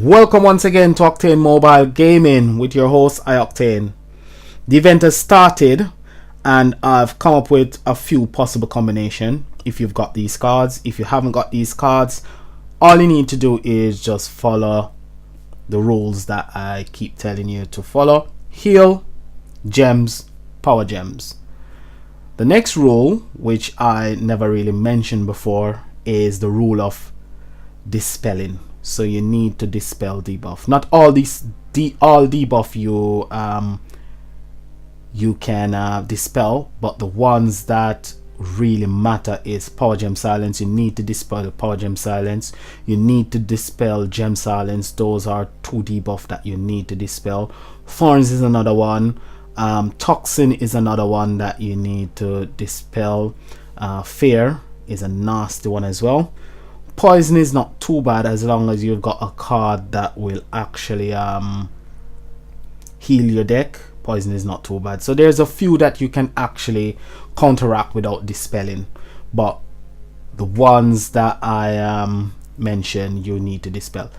Welcome once again to Octane Mobile Gaming with your host iOctane. The event has started and I've come up with a few possible combinations if you've got these cards. If you haven't got these cards, all you need to do is just follow the rules that I keep telling you to follow. Heal, gems, power gems. The next rule, which I never really mentioned before, is the rule of dispelling. So you need to dispel debuff. Not all all debuff you can dispel, but the ones that really matter is power gem silence. You need to dispel power gem silence. You need to dispel gem silence. Those are two debuff that you need to dispel. Thorns is another one. Toxin is another one that you need to dispel. Fear is a nasty one as well. Poison is not too bad as long as you've got a card that will actually heal your deck. Poison is not too bad. So there's a few that you can actually counteract without dispelling, but the ones that I mentioned you need to dispel.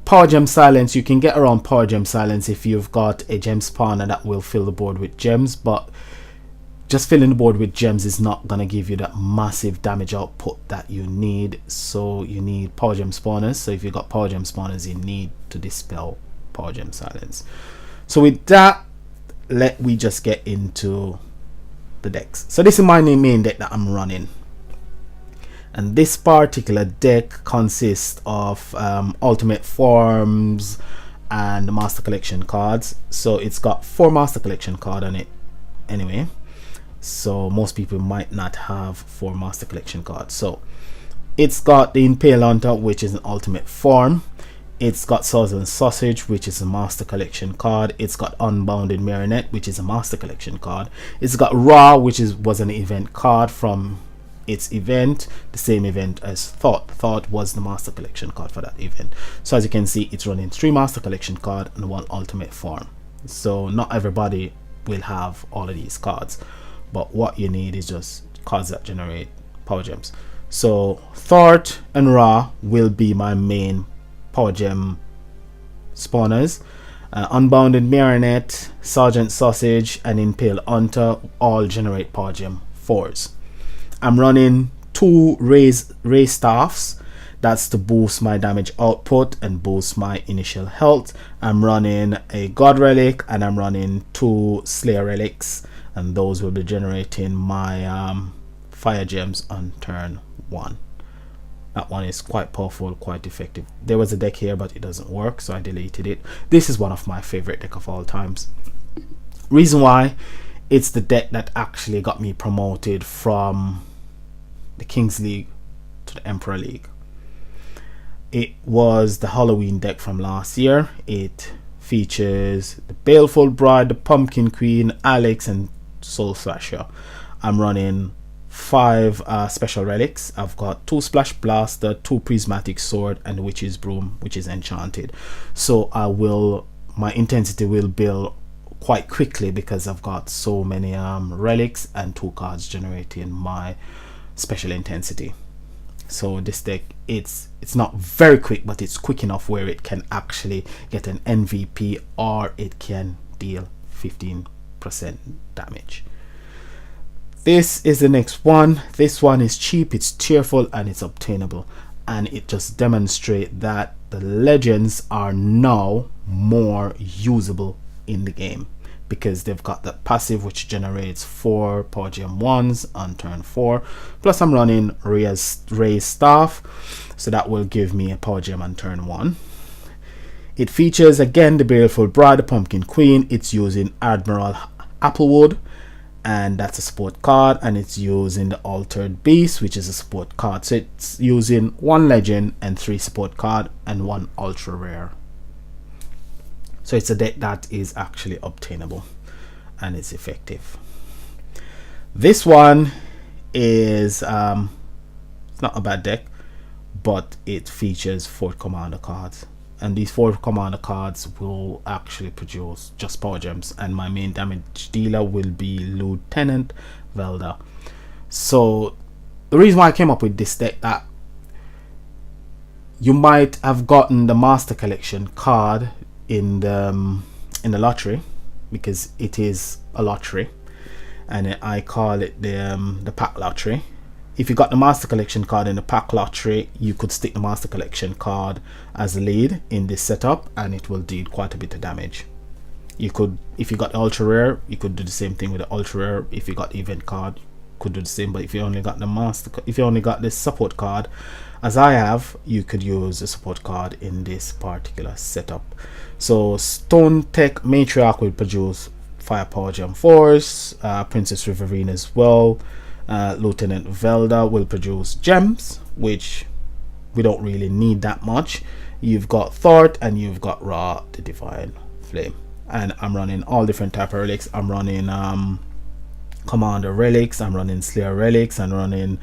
Power gem silence, you can get around power gem silence if you've got a gem spawner that will fill the board with gems, but just filling the board with gems is not gonna give you that massive damage output that you need. So you need power gem spawners. So if you've got power gem spawners, you need to dispel power gem silence. So with that, let we just get into the decks. So this is my main deck that I'm running, and this particular deck consists of ultimate forms and master collection cards. So it's got 4 master collection cards on it anyway, so most people might not have 4 master collection cards. So it's got the Impale Hunter, which is an ultimate form. It's got Southern Sausage, which is a master collection card. It's got Unbounded Marionette, which is a master collection card. It's got Ra, which was an event card from its event, the same event as Thought. Thought was the master collection card for that event. So as you can see, it's running 3 master collection card and 1 ultimate form. So not everybody will have all of these cards, but what you need is just cards that generate power gems. So Thought and Ra will be my main power gem spawners. Unbounded Marionette, Sergeant Sausage, and Impale Hunter all generate power gem 4s. I'm running 2 raise staffs. That's to boost my damage output and boost my initial health. I'm running a God Relic and I'm running 2 Slayer Relics, and those will be generating my fire gems on turn 1. That one is quite powerful, quite effective. There was a deck here, but it doesn't work, so I deleted it. This is one of my favorite deck of all times. Reason why, it's the deck that actually got me promoted from the Kings League to the Emperor League. It was the Halloween deck from last year. It features the Baleful Bride, the Pumpkin Queen, Alex, and Soul Slasher. I'm running 5 special relics. I've got 2 Splash Blaster, 2 Prismatic Sword, and the Witch's Broom, which is enchanted. So my intensity will build quite quickly because I've got so many relics and 2 cards generating my special intensity. So this deck, it's not very quick, but it's quick enough where it can actually get an MVP or it can deal 15% damage. This is the next one. This one is cheap, it's cheerful, and it's obtainable, and it just demonstrates that the legends are now more usable in the game because they've got that passive which generates 4 power gem 1s on turn 4, plus I'm running raise staff, so that will give me a power gem on turn 1. It features again the Baleful Bride, the Pumpkin Queen. It's using Admiral Applewood, and that's a support card, and it's using the Altered Beast, which is a support card. So it's using 1 legend and 3 support card and 1 ultra rare. So it's a deck that is actually obtainable and it's effective. This one is it's not a bad deck, but it features 4 commander cards, and these 4 commander cards will actually produce just power gems, and my main damage dealer will be Lieutenant Velda. So the reason why I came up with this deck, that You might have gotten the Master Collection card in the lottery, because it is a lottery, and I call it the pack lottery. If you got the Master Collection card in the pack lottery, you could stick the Master Collection card as a lead in this setup, and it will deal quite a bit of damage. You could, if you got the ultra rare, you could do the same thing with the ultra rare. If you got the event card, could do the same. But if you only got the if you only got the support card, as I have, you could use the support card in this particular setup. So Stone Tech Matriarch will produce Firepower Gem Force, Princess Riverine as well. Lieutenant Velda will produce gems, which we don't really need that much. You've got Thort and you've got Ra the Divine Flame, and I'm running all different type of relics. I'm running Commander relics, I'm running Slayer relics, I'm running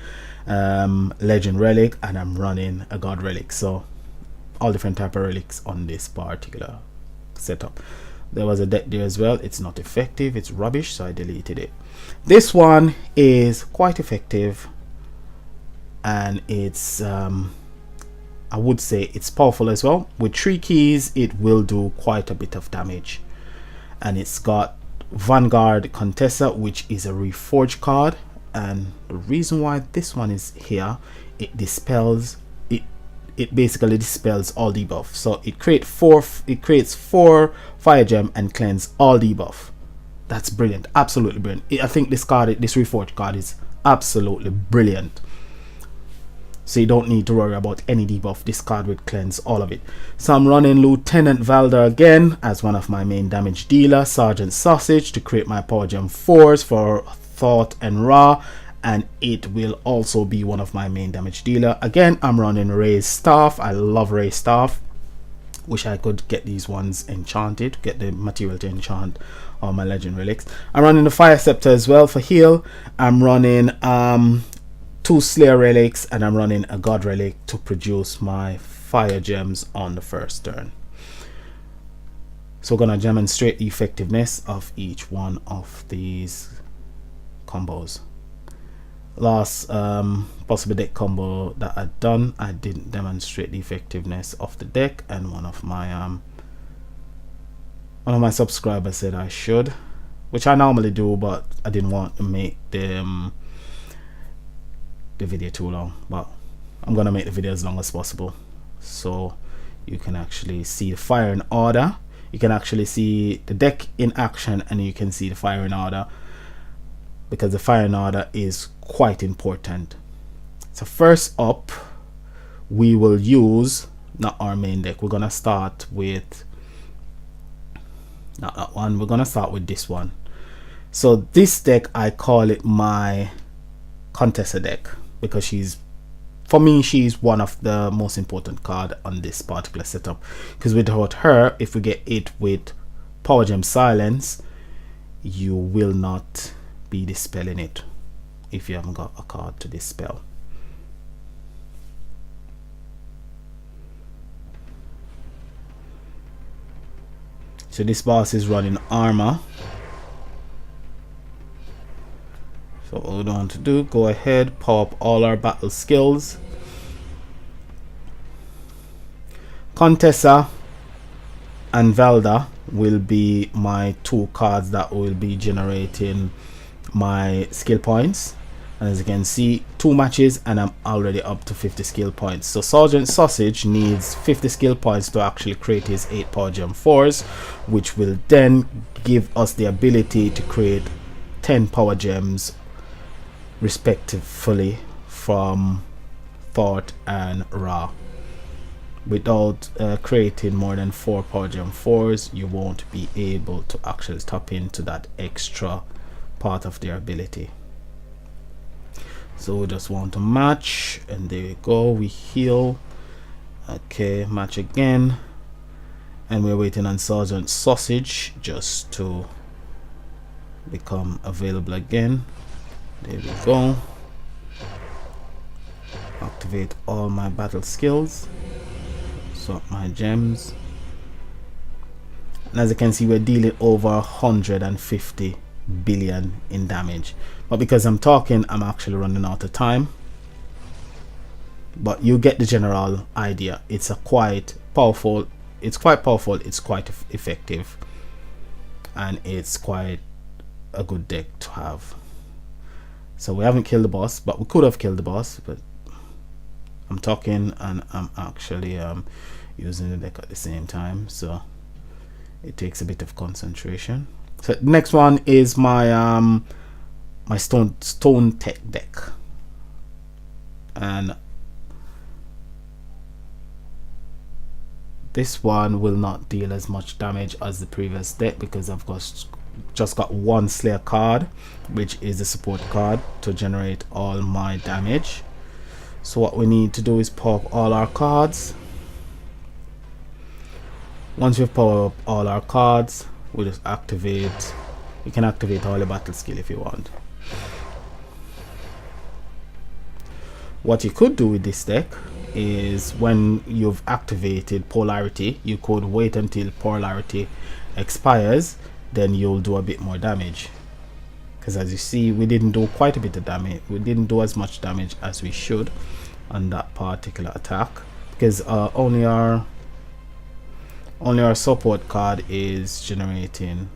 Legend relic, and I'm running a God relic. So all different type of relics on this particular setup. There was a deck there as well. It's not effective, it's rubbish, so I deleted it. This one is quite effective, and it's I would say it's powerful as well. With 3 keys it will do quite a bit of damage, and it's got Vanguard Contessa, which is a reforged card. And the reason why this one is here, it dispels it basically dispels all debuff. So it creates 4 fire gem and cleanse all debuff. That's brilliant, absolutely brilliant. I think this reforged card is absolutely brilliant. So you don't need to worry about any debuff. This card would cleanse all of it. So I'm running Lieutenant Valda again as one of my main damage dealer, Sergeant Sausage to create my Power Gem 4s for Thought and Ra, and it will also be one of my main damage dealer. Again, I'm running Ray's Staff. I love Ray's Staff. Wish I could get these ones enchanted, get the material to enchant all my legend relics. I'm running the Fire Scepter as well for heal. I'm running 2 Slayer relics, and I'm running a God relic to produce my fire gems on the first turn. So we're going to demonstrate the effectiveness of each one of these combos. Last possible deck combo that I'd done, I didn't demonstrate the effectiveness of the deck, and one of my subscribers said I should, which I normally do, but I didn't want to make the video too long. But I'm gonna make the video as long as possible, so you can actually see the fire in order. You can actually see the deck in action, and you can see the fire in order, because the fire in order is quite important. So first up, we will use not our main deck. We're gonna start with not that one. We're gonna start with this one. So this deck, I call it my Contessa deck, because for me she's one of the most important card on this particular setup, because without her, if we get it with Power Gem Silence, you will not be dispelling it if you haven't got a card to dispel. So this boss is running armor. So what we want to do, go ahead, power up all our battle skills. Contessa and Velda will be my 2 cards that will be generating my skill points, and as you can see, 2 matches and I'm already up to 50 skill points. So Sergeant Sausage needs 50 skill points to actually create his 8 Power Gem 4s, which will then give us the ability to create 10 Power Gems respectively from Thought and Ra. Without creating more than 4 Power Gem 4s, you won't be able to actually tap into that extra part of their ability. So we just want to match, and there we go, we heal. Okay, match again, and we're waiting on Sergeant Sausage just to become available again. There we go. Activate all my battle skills, swap my gems, and as you can see, we're dealing over 150 billion in damage. But because I'm talking, I'm actually running out of time. but you get the general idea. It's quite powerful, it's quite effective, and it's quite a good deck to have. So we haven't killed the boss, but we could have killed the boss, but I'm talking and I'm actually using the deck at the same time, so it takes a bit of concentration. So the next one is my my stone tech deck, and this one will not deal as much damage as the previous deck because I've just got one Slayer card, which is the support card, to generate all my damage. So what we need to do is power up all our cards. Once we've powered up all our cards, we'll just activate. You can activate all the battle skill if you want. What you could do with this deck is, when you've activated polarity, you could wait until polarity expires, then you'll do a bit more damage, because as you see, we didn't do quite a bit of damage. We didn't do as much damage as we should on that particular attack, because only our support card is generating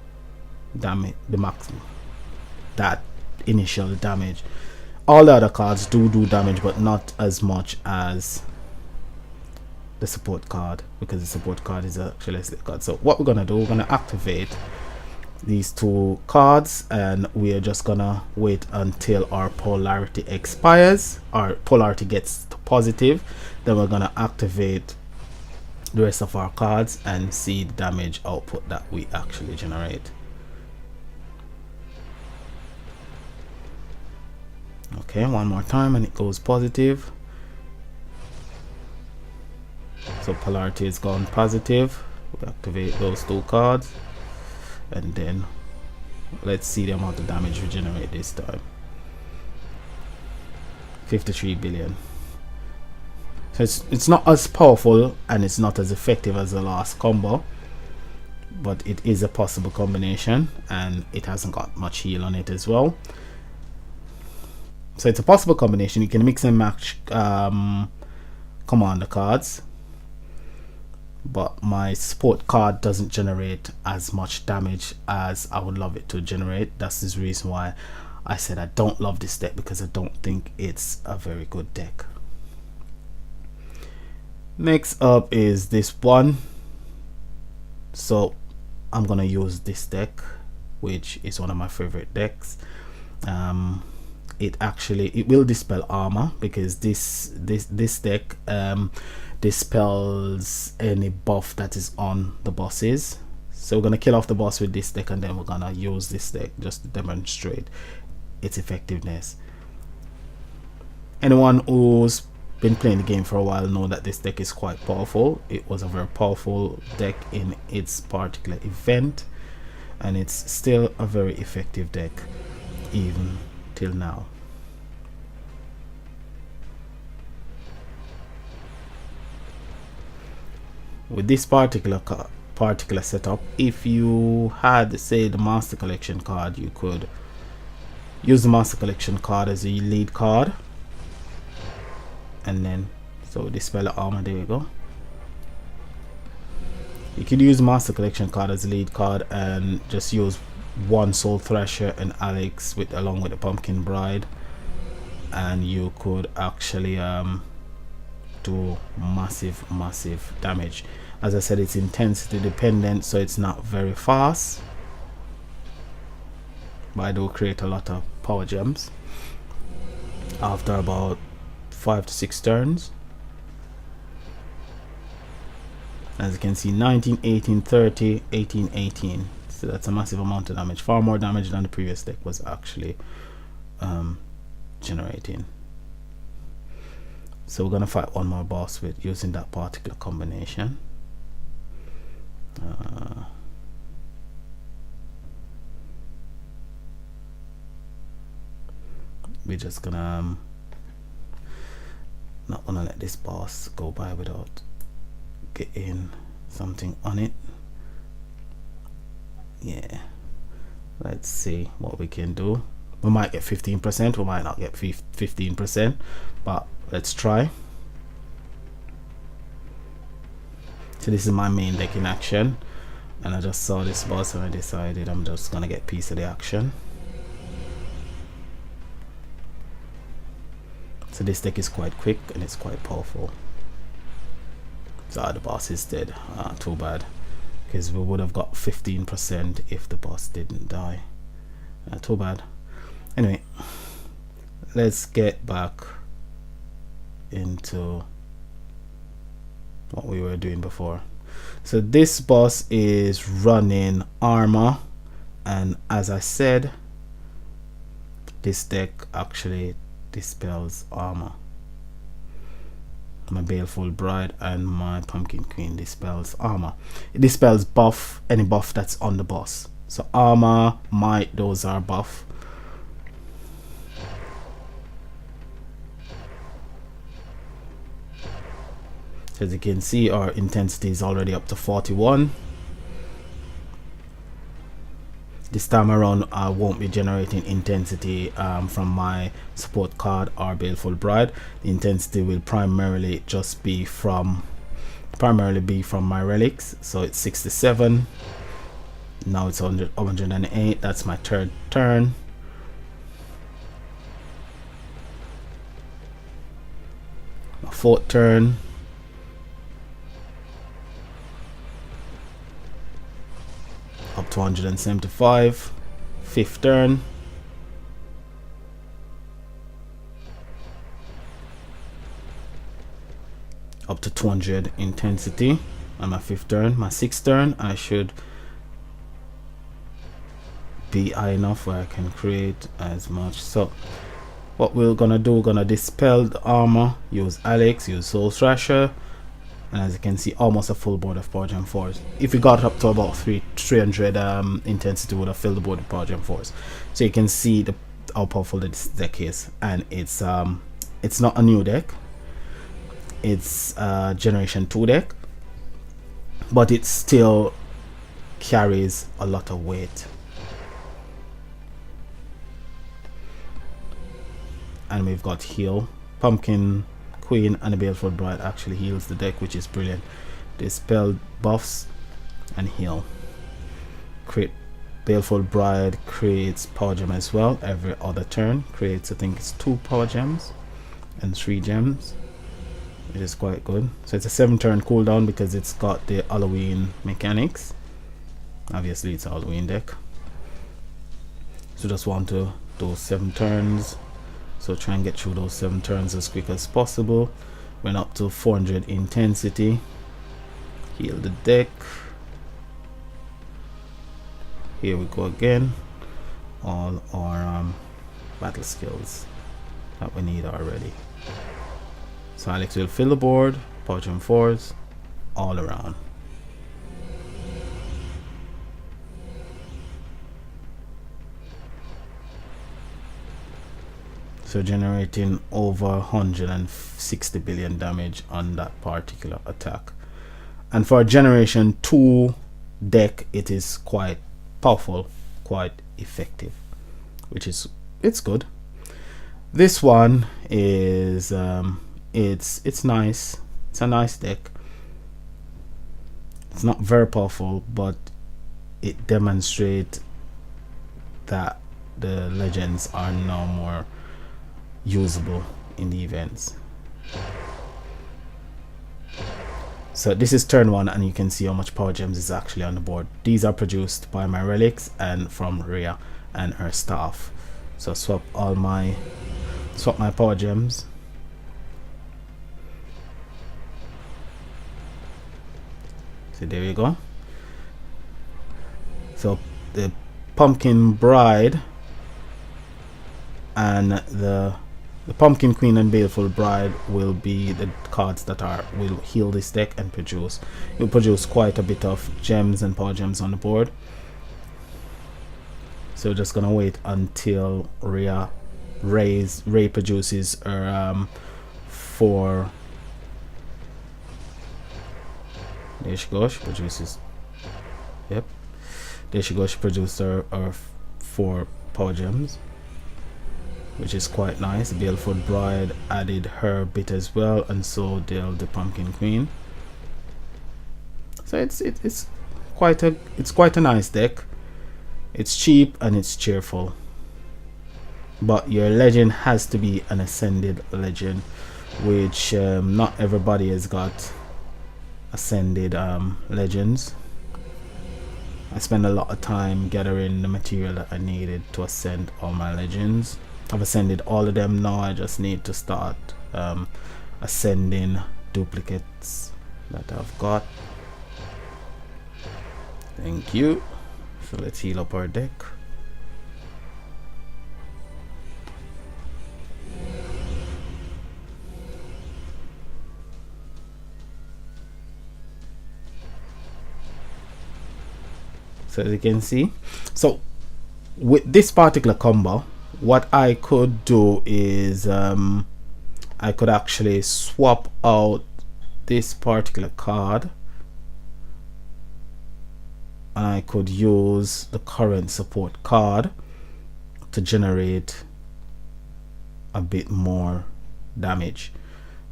damage, the maximum, that initial damage. All the other cards do damage, but not as much as the support card, because the support card is actually a slip card. So what we're gonna do, we're gonna activate these two cards, and we are just gonna wait until our polarity expires, our polarity gets to positive, then we're gonna activate the rest of our cards and see the damage output that we actually generate. Okay, one more time and it goes positive. So polarity is gone positive. We activate those two cards, and then let's see the amount of damage we generate this time. 53 billion. So it's not as powerful and it's not as effective as the last combo, but it is a possible combination, and it hasn't got much heal on it as well. So it's a possible combination. You can mix and match commander cards, but my support card doesn't generate as much damage as I would love it to generate. That's the reason why I said I don't love this deck, because I don't think it's a very good deck. Next up is this one. So I'm gonna use this deck, which is one of my favorite decks. It will dispel armor, because this deck dispels any buff that is on the bosses. So we're gonna kill off the boss with this deck, and then we're gonna use this deck just to demonstrate its effectiveness. Anyone who's been playing the game for a while know that this deck is quite powerful. It was a very powerful deck in its particular event, and it's still a very effective deck even till now. With this particular setup, if you had, say, the Master Collection card, you could use the Master Collection card as a lead card, and then so dispel the armor. There we go. You could use the Master Collection card as a lead card and just use one Soul Thrasher and Alex along with the Pumpkin Bride, and you could actually do massive damage. As I said, it's intensity dependent, so it's not very fast, but I do create a lot of power gems after about 5 to 6 turns. As you can see, 19, 18, 30, 18, 18. So that's a massive amount of damage, far more damage than the previous deck was actually generating. So we're gonna fight one more boss with using that particular combination. We're just gonna not gonna let this boss go by without getting something on it. Yeah, let's see what we can do. We might get 15%, we might not get 15%, but let's try. So this is my main deck in action, and I just saw this boss and I decided I'm just gonna get a piece of the action. So this deck is quite quick and it's quite powerful. So the boss is dead. Too bad, because we would have got 15% if the boss didn't die. Too bad. Anyway, let's get back into what we were doing before. So this boss is running armor, and as I said, this deck actually dispels armor. My Baleful Bride and my Pumpkin Queen dispels armor. It dispels buff, any buff that's on the boss. So armor, might, those are buff. So as you can see, our intensity is already up to 41. This time around I won't be generating intensity from my support card or Baleful Bride. The intensity will primarily be from my relics. So it's 67. Now it's 108. That's my third turn. My fourth turn. Up to 175. Fifth turn. Up to 200 intensity on my fifth turn. My sixth turn, I should be high enough where I can create as much. So what we're gonna do, we're gonna dispel the armor, use Alex, use Soul Thrasher, and as you can see, almost a full board of Power Gem 4s. If we got up to about 300 intensity, would have filled the board with Power Gem 4s. So you can see how powerful this deck is, and it's not a new deck. It's a Generation 2 deck, but it still carries a lot of weight. And we've got heal. Pumpkin Queen and the Baleful Bride actually heals the deck, which is brilliant. Dispel buffs and heal. Create Baleful Bride creates Power Gem as well. Every other turn creates, I think it's 2 Power Gems and 3 gems, which is quite good. So it's a 7-turn cooldown because it's got the Halloween mechanics. Obviously it's a Halloween deck, so just want to do 7 turns. So try and get through those 7 turns as quick as possible. Went up to 400 intensity. Heal the deck. Here we go again. All our battle skills that we need already. So Alex will fill the board. Power Gem 4s all around. So generating over 160 billion damage on that particular attack. And for a Generation 2 deck, it is quite powerful, quite effective, which is, it's good. This one is it's nice. It's a nice deck. It's not very powerful, but it demonstrates that the legends are now more usable in the events. So this is turn 1, and you can see how much Power Gems is actually on the board. These are produced by my relics and from Rhea and her staff. So swap my Power Gems. So there you go. So the Pumpkin Bride and the Pumpkin Queen and Baleful Bride will be the cards that will heal this deck and produce. It will produce quite a bit of gems and Power Gems on the board. So we're just gonna wait until Ray produces her 4. There she goes. She produces. Yep. There she goes. She produced her 4 Power Gems, which is quite nice. Baleful Bride added her bit as well, and so did the Pumpkin Queen. So it's quite a nice deck. It's cheap and it's cheerful, but your legend has to be an ascended legend, which not everybody has got ascended legends. I spend a lot of time gathering the material that I needed to ascend all my legends. I've ascended all of them. Now I just need to start ascending duplicates that I've got. Thank you. So let's heal up our deck. So as you can see, so with this particular combo, what I could do is I could actually swap out this particular card, and I could use the current support card to generate a bit more damage.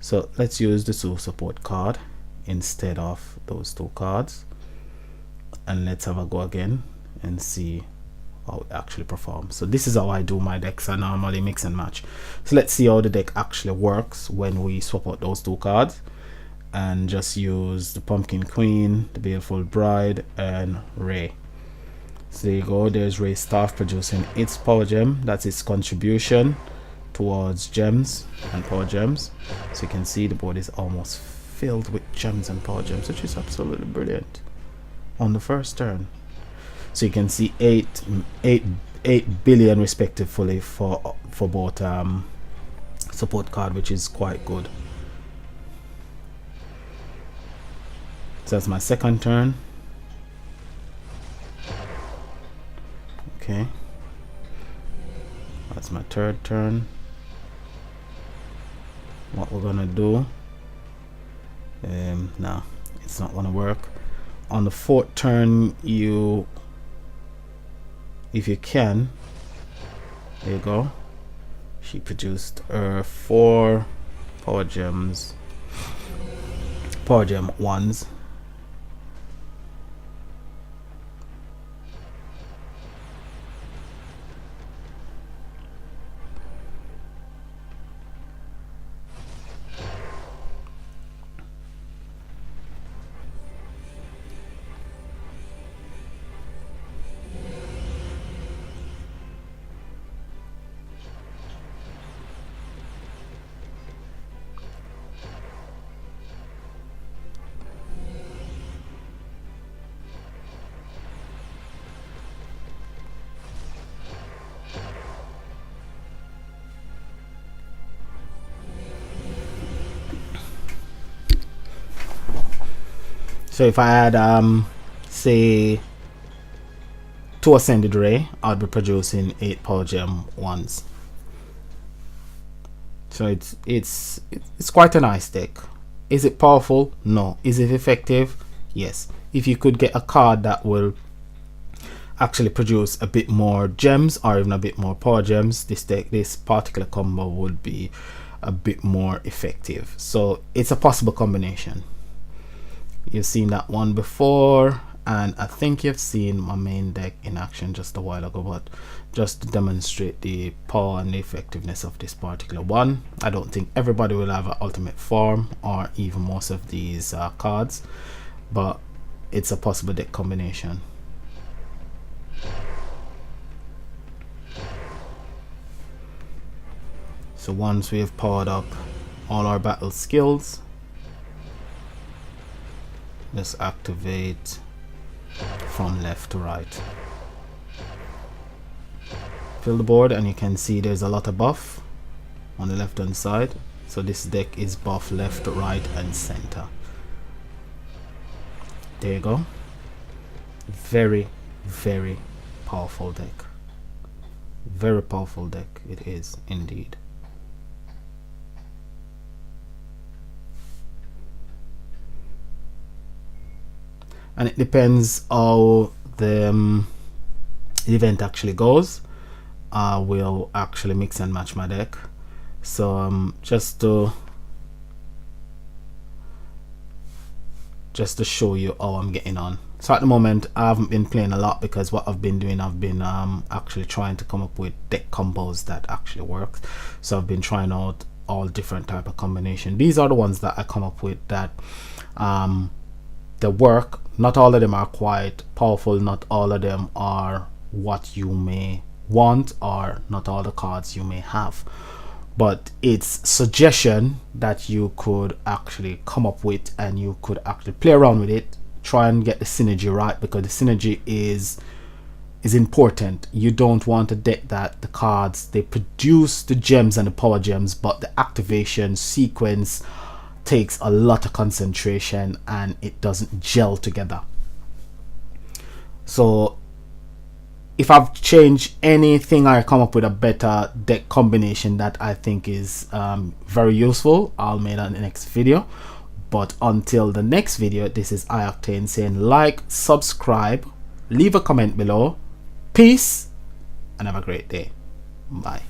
So let's use the support card instead of those two cards, and let's have a go again and see how it actually performs. So this is how I do my decks. I normally mix and match. So let's see how the deck actually works when we swap out those two cards and just use the Pumpkin Queen, the Baleful Bride, and Ray. So there you go. There's Ray's staff producing its power gem. That's its contribution towards gems and power gems. So you can see the board is almost filled with gems and power gems, which is absolutely brilliant on the first turn. So you can see 8 billion respectively for both support card, which is quite good. So that's my second turn. Okay, that's my third turn. What we're gonna do, no, it's not gonna work. On the fourth turn, you, if you can, there you go, she produced 4 power gems, power gem ones. So if I had say 2 ascended Ray, I'd be producing 8 power gem ones. So it's quite a nice deck. Is it powerful? No. Is it effective? Yes. If you could get a card that will actually produce a bit more gems or even a bit more power gems, this deck, this particular combo would be a bit more effective. So it's a possible combination. You've seen that one before, and I think you've seen my main deck in action just a while ago, but just to demonstrate the power and the effectiveness of this particular one. I don't think everybody will have an ultimate form or even most of these cards, but it's a possible deck combination. So once we have powered up all our battle skills, let's activate from left to right. Fill the board, and you can see there's a lot of buff on the left hand side. So this deck is buff left, right, and center. There you go. Very, very powerful deck. Very powerful deck it is indeed. And it depends how the event actually goes. I will actually mix and match my deck. So just to just to show you how I'm getting on. So at the moment I haven't been playing a lot, because what I've been doing, I've been actually trying to come up with deck combos that actually work. So I've been trying out all different type of combination. These are the ones that I come up with that they work. Not all of them are quite powerful, not all of them are what you may want, or not all the cards you may have, but it's suggestion that you could actually come up with, and you could actually play around with it, try and get the synergy right, because the synergy is important. You don't want a deck that the cards, they produce the gems and the power gems, but the activation sequence takes a lot of concentration and it doesn't gel together. So if I've changed anything, I come up with a better deck combination that I think is very useful, I'll make that in the next video. But until the next video, this is iOctane saying like, subscribe, leave a comment below. Peace and have a great day. Bye.